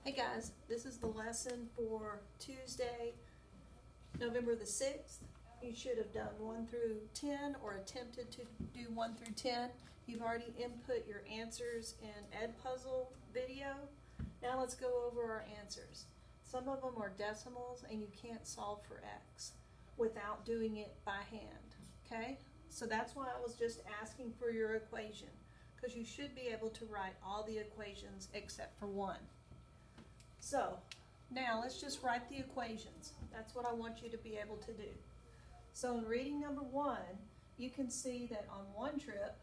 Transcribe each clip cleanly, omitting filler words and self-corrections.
Hey guys, this is the lesson for Tuesday, November the 6th. You should have done 1 through 10 or attempted to do 1 through 10. You've already input your answers in Edpuzzle video. Now let's go over our answers. Some of them are decimals and you can't solve for x without doing it by hand, okay? So that's why I was just asking for your equation, because you should be able to write all the equations except for one. So now let's just write the equations. That's what I want you to be able to do. So in reading number 1, you can see that on one trip,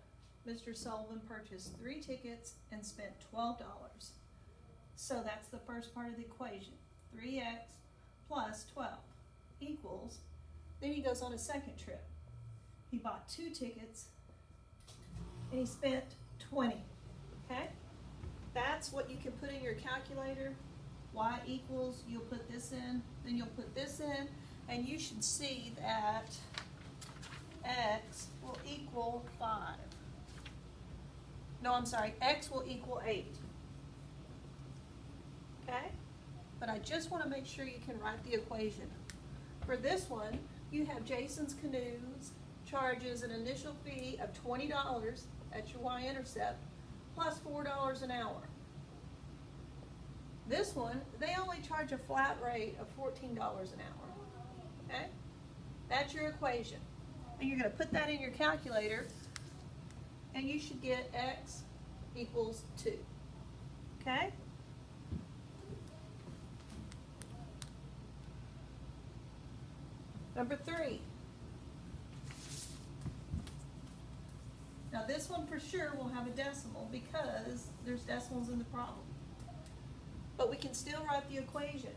Mr. Sullivan purchased 3 tickets and spent $12. So that's the first part of the equation. 3x plus 12 equals, then he goes on a second trip. He bought 2 tickets and he spent 20, okay? That's what you can put in your calculator. Y equals, you'll put this in, then you'll put this in, and you should see that x will equal 5. No, I'm sorry, x will equal 8. Okay? But I just want to make sure you can write the equation. For this one, you have Jason's Canoes charges an initial fee of $20, that's your y-intercept, plus $4 an hour. This one, they only charge a flat rate of $14 an hour, okay? That's your equation. And you're gonna put that in your calculator and you should get x equals 2, okay? Number 3. Now this one for sure will have a decimal because there's decimals in the problem. But we can still write the equation.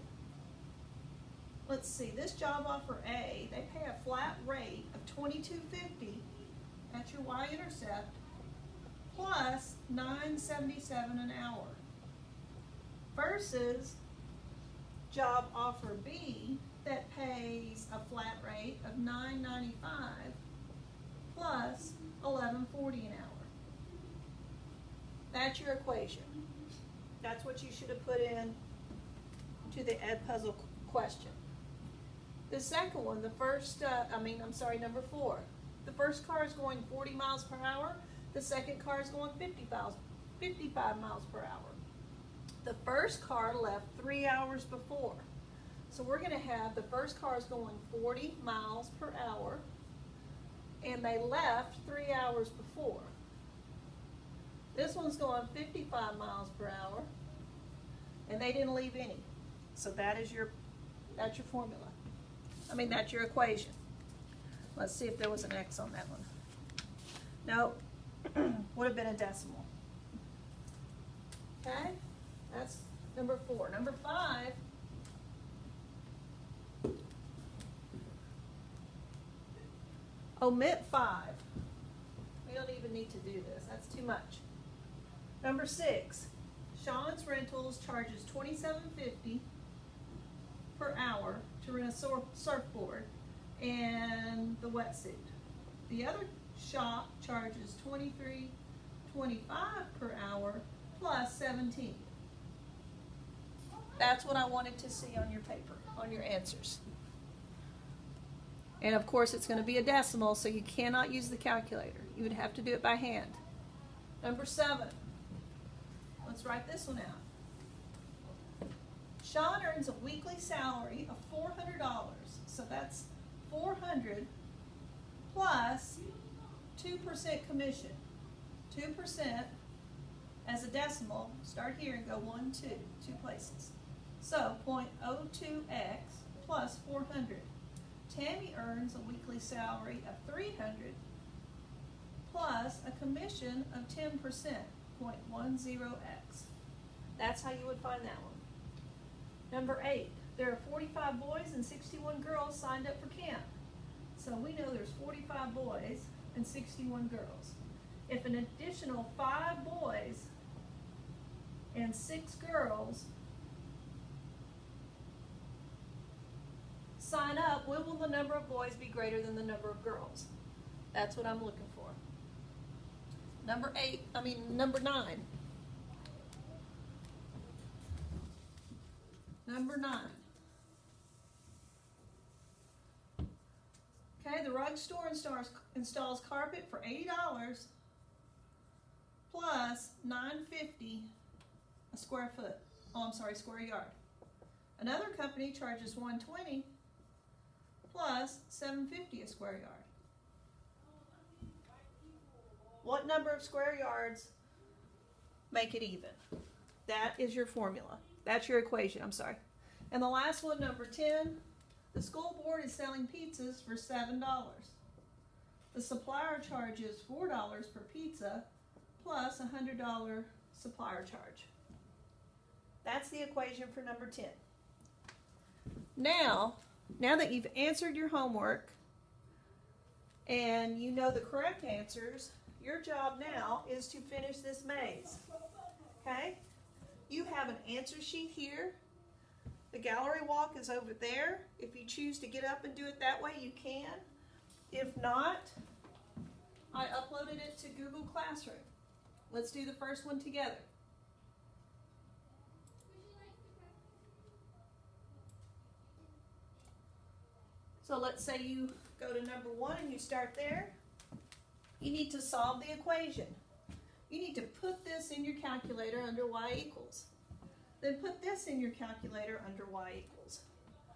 Let's see, this job offer A, they pay a flat rate of $22.50, that's your y-intercept, plus $9.77 an hour. Versus job offer B that pays a flat rate of $9.95 plus $11.40 an hour. That's your equation. That's what you should have put in to the Edpuzzle question. The second one, number 4. The first car is going 40 miles per hour. The second car is going 55 miles per hour. The first car left 3 hours before. So we're going to have the first car is going 40 miles per hour and they left 3 hours before. This one's going 55 miles per hour and they didn't leave any. So that's your formula. That's your equation. Let's see if there was an X on that one. No, would have been a decimal. Okay, that's number 4. Number 5, omit 5. We don't even need to do this, that's too much. Number 6, Sean's Rentals charges $27.50 per hour to rent a surfboard and the wetsuit. The other shop charges $23.25 per hour plus 17. That's what I wanted to see on your paper, on your answers. And of course it's going to be a decimal, so you cannot use the calculator. You would have to do it by hand. Number 7. Let's write this one out. Sean earns a weekly salary of $400, so that's 400 plus 2% commission. 2% as a decimal, start here and go 1, 2 places. So 0.02x plus 400. Tammy earns a weekly salary of $300 plus a commission of 10%, 0.10x. That's how you would find that one. Number 8, there are 45 boys and 61 girls signed up for camp. So we know there's 45 boys and 61 girls. If an additional 5 boys and 6 girls sign up, when will the number of boys be greater than the number of girls? That's what I'm looking for. Number 9. Number 9. Okay, the rug store installs carpet for $80 plus $9.50 a square foot. Oh, I'm sorry, square yard. Another company charges $120 plus $7.50 a square yard. What number of square yards make it even? That is your formula. That's your equation, I'm sorry. And the last one, number 10, the school board is selling pizzas for $7. The supplier charges $4 per pizza plus a $100 supplier charge. That's the equation for number 10. Now that you've answered your homework and you know the correct answers, your job now is to finish this maze. Okay? You have an answer sheet here. The gallery walk is over there. If you choose to get up and do it that way, you can. If not, I uploaded it to Google Classroom. Let's do the first one together. So let's say you go to number 1 and you start there. You need to solve the equation. You need to put this in your calculator under y equals. Then put this in your calculator under y equals.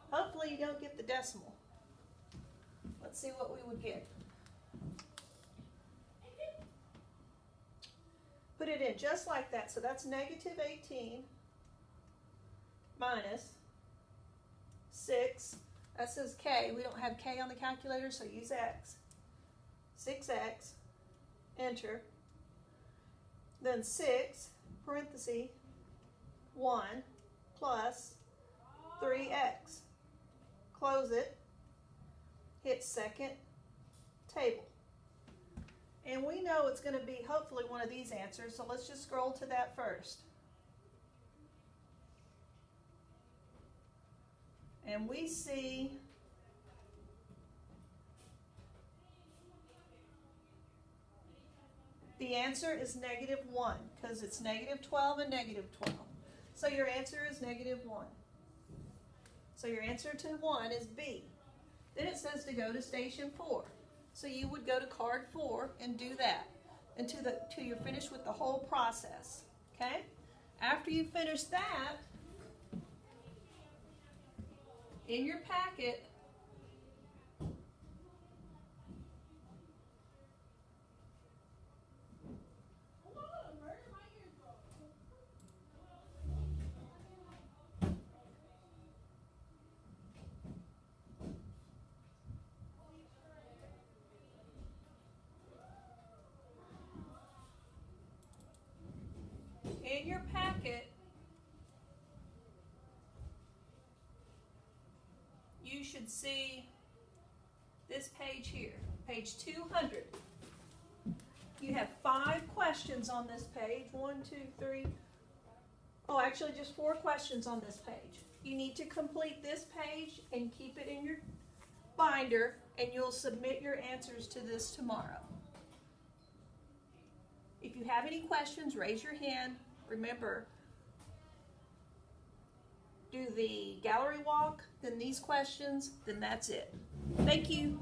Hopefully you don't get the decimal. Let's see what we would get. Put it in just like that. So that's negative 18 minus 6. That says k. We don't have k on the calculator, so use x. 6x, enter. Then 6, parenthesis, 1 plus 3x. Close it. Hit second table. And we know it's going to be hopefully one of these answers, so let's just scroll to that first. And we see the answer is negative 1 because it's negative 12 and negative 12. So your answer is negative 1. So your answer to 1 is B. Then it says to go to station 4. So you would go to card 4 and do that until you're finished with the whole process. Okay? After you finish that, in your packet, you should see this page here, page 200. You have 5 questions on this page. 1, 2, 3. Oh, actually just 4 questions on this page. You need to complete this page and keep it in your binder, and you'll submit your answers to this tomorrow. If you have any questions, raise your hand. Remember, do the gallery walk, then these questions, then that's it. Thank you.